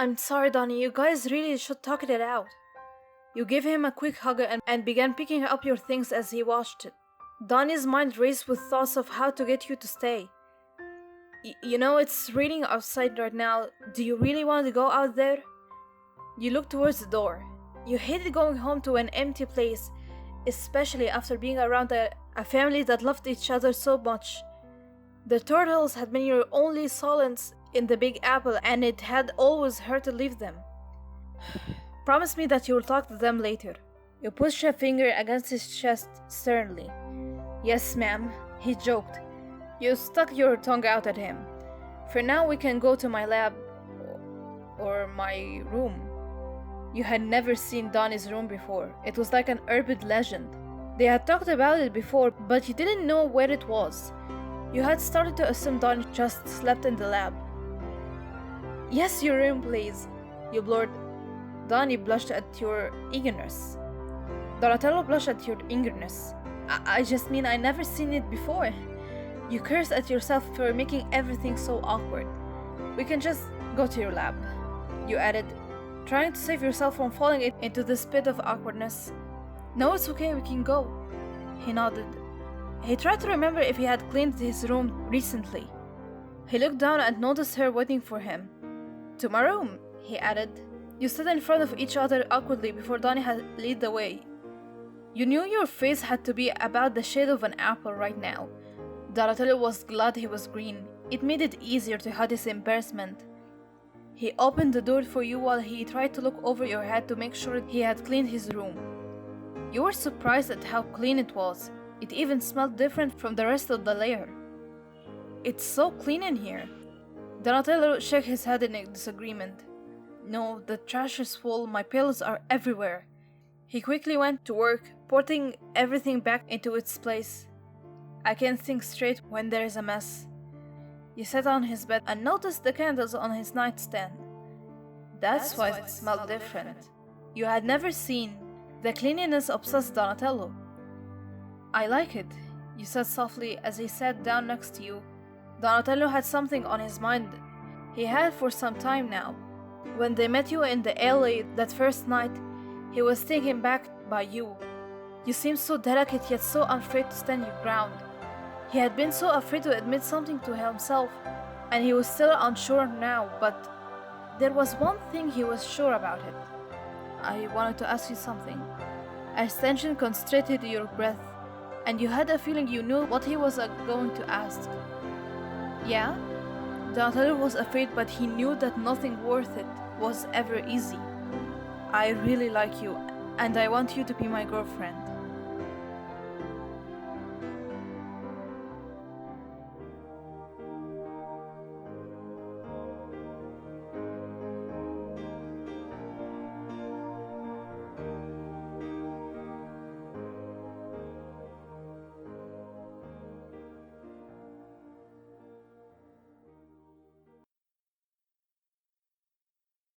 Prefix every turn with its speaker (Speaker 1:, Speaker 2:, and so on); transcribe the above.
Speaker 1: I'm sorry, Donnie, you guys really should talk it out. You gave him a quick hug and began picking up your things as he watched it. Donnie's mind raced with thoughts of how to get you to stay. You know, it's raining outside right now. Do you really want to go out there? You looked towards the door. You hated going home to an empty place, especially after being around a family that loved each other so much. The turtles had been your only solace in the Big Apple, and it had always hurt to leave them. Promise me that you will talk to them later. You pushed a finger against his chest sternly. Yes, ma'am, he joked. You stuck your tongue out at him. For now, we can go to my lab, or my room. You had never seen Donnie's room before. It was like an urban legend. They had talked about it before, but you didn't know where it was. You had started to assume Donnie just slept in the lab. Yes, your room, please, you blurted. Donnie blushed at your eagerness. Donatello blushed at your eagerness. I just mean I never seen it before. You cursed at yourself for making everything so awkward. We can just go to your lab, you added, trying to save yourself from falling into this pit of awkwardness. No, it's okay, we can go. He nodded. He tried to remember if he had cleaned his room recently. He looked down and noticed her waiting for him. To my room, he added. You stood in front of each other awkwardly before Donnie had led the way. You knew your face had to be about the shade of an apple right now. Donatello was glad he was green. It made it easier to hide his embarrassment. He opened the door for you while he tried to look over your head to make sure he had cleaned his room. You were surprised at how clean it was. It even smelled different from the rest of the lair. It's so clean in here. Donatello shook his head in disagreement. No, the trash is full, my pillows are everywhere. He quickly went to work, putting everything back into its place. I can't think straight when there is a mess. You sat on his bed and noticed the candles on his nightstand. That's why it smelled different. You had never seen the cleanliness-obsessed Donatello. I like it, you said softly as he sat down next to you. Donatello had something on his mind. He had for some time now. When they met you in the alley that first night, he was taken back by you. You seemed so delicate yet so unafraid to stand your ground. He had been so afraid to admit something to himself, and he was still unsure now, but there was one thing he was sure about it. I wanted to ask you something. As tension constricted your breath, and you had a feeling you knew what he was going to ask. Yeah? Donatello was afraid, but he knew that nothing worth it was ever easy. I really like you, and I want you to be my girlfriend.